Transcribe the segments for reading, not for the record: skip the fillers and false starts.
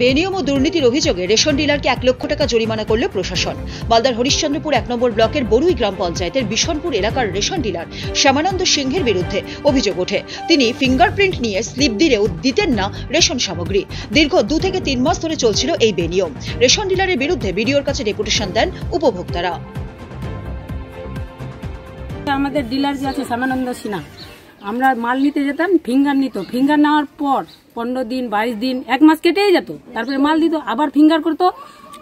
বেনিয়ম ও দুর্নীতির অভিযোগে রেশন ডিলারকে 1 লক্ষ টাকা জরিমানা করল প্রশাসন। মালদার হরিশ্চন্দ্রপুর 1 নম্বর ব্লকের বরুই গ্রাম পঞ্চায়েতের বিশনপুর এলাকার রেশন ডিলার শ্যামানন্দ সিংহের বিরুদ্ধে অভিযোগ ওঠে তিনি ফিঙ্গারপ্রিন্ট নিয়ে স্লিপ দিলেও দিতেন না রেশন সামগ্রী। দীর্ঘ 2 থেকে 3 মাস ধরে চলছিল এই বেনিয়ম। রেশন ডিলারের বিরুদ্ধে বিডিওর কাছে ডেপুটেশন দেন উপভোক্তারা। আমাদের ডিলার যে আছে শ্যামানন্দ সিনহা, আমরা মাল নিতে যেতাম, ফিঙ্গার নিত, ফিঙ্গার নেওয়ার পর 15 দিন 22 দিন 1 মাস কেটেই যেত, তারপরে মাল দিত, আবার ফিঙ্গার করতো,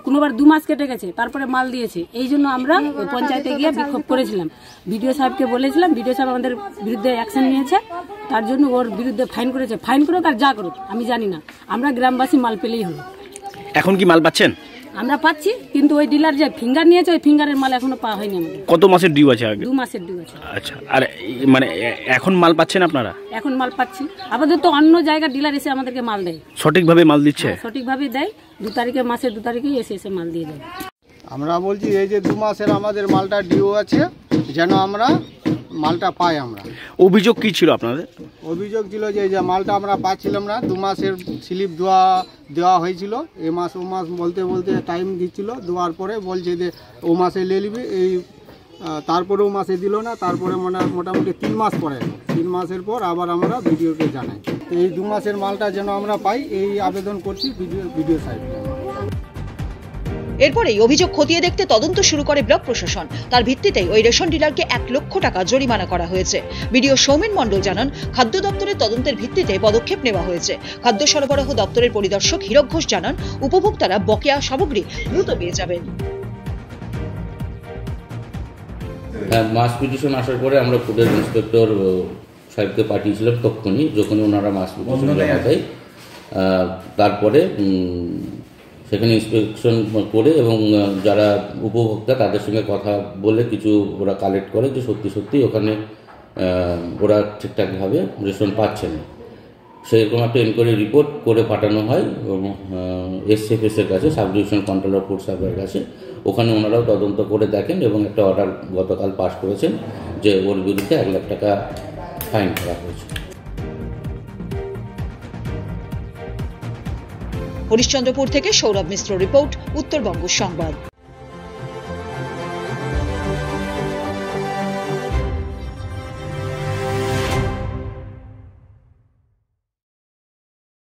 কোনোবার 2 মাস কেটে গেছে, তারপরে মাল দিয়েছে। এই জন্য আমরা পঞ্চায়েতে গিয়ে বিক্ষোভ করেছিলাম, বিডিও সাহেবকে বলেছিলাম, বিডিও সাহেব আমাদের বিরুদ্ধে অ্যাকশন নিয়েছে, তার জন্য ওর বিরুদ্ধে ফাইন করেছে। ফাইন করুক আর যা করুক আমি জানি না, আমরা গ্রামবাসী মাল পেলেই হলো। এখন কি মাল পাচ্ছেন? আমরা পাচ্ছি, কিন্তু ওই ডিলার যে ফিঙ্গার নিয়েছে ওই ফিঙ্গারের মাল এখনো পাওয়া হয়নি আমাদের। কত মাসের ডিউ আছে? আগে 2 মাসের ডিউ আছে। আচ্ছা, আর মানে এখন মাল পাচ্ছেন আপনারা? এখন মাল পাচ্ছি, আমাদের তো অন্য জায়গার ডিলার এসে আমাদেরকে মাল দেয়, সঠিকভাবে মাল দিচ্ছে? সঠিকভাবেই দেয়, 2 তারিখে মাসের 2 তারিখেই এসে মাল দিয়ে দেয়। আমরা বলছি এই যে 2 মাসের আমাদের মালটা ডিউ আছে, যেন আমরা মালটা পাই। আমরা অভিযোগ কি ছিল আপনাদের? অভিযোগ ছিল যে এই যে মালটা আমরা পাচ্ছিলাম না, 2 মাসের স্লিপ দেওয়া হয়েছিল, এ মাস ও মাস বলতে বলতে টাইম দিচ্ছিল, দেওয়ার পরে বলছে যে ও মাসে নিয়ে নিবি, এই তারপরে ও মাসে দিল না, তারপরে মোটামুটি 3 মাস পরে, 3 মাসের পর আবার আমরা ভিডিওকে জানাই। তো এই 2 মাসের মালটা যেন আমরা পাই এই আবেদন করছি ভিডিও সাইটে। এরপরেই অভিযোগ খতিয়ে দেখতে তদন্ত শুরু করে ব্লক প্রশাসন। তার ভিত্তিতেই ওই রেশন ডিলারকে 1 লক্ষ টাকা জরিমানা করা হয়েছে। বিডিও সৌমেন মণ্ডল জানান, খাদ্য দপ্তরের তদন্তের ভিত্তিতে পদক্ষেপ নেওয়া হয়েছে। খাদ্য সরবরাহ দপ্তরের পরিদর্শক হীরক ঘোষ জানান, উপভোক্তারা বকেয়া সামগ্রী দ্রুত পেয়ে যাবেন। মাস পিটিশন আসার পরে আমরা ফুডের ইন্সপেক্টর সাহেবকে পাঠিয়েছিলাম তখনই, যখন ওনারা মাস পিটিশন জমা দেয়। তারপরে সেখানে ইন্সপেকশন করে এবং যারা উপভোক্তা তাদের সঙ্গে কথা বলে কিছু ওরা কালেক্ট করে যে সত্যি সত্যি ওখানে ওরা ঠিকঠাকভাবে রেশন পাচ্ছে না। সেরকম একটা এনকোয়ারি রিপোর্ট করে পাঠানো হয় এসএফএসের কাছে, সাব ডিভিশন কন্ট্রোলার ফুড সাপ্লাইয়ের কাছে। ওখানে ওনারাও তদন্ত করে দেখেন এবং একটা অর্ডার গতকাল পাস করেছেন যে ওর বিরুদ্ধে 1 লাখ টাকা ফাইন করা হয়েছে। হরিশ্চন্দ্রপুর থেকে সৌরভ মিশ্র রিপোর্ট, উত্তরবঙ্গ সংবাদ।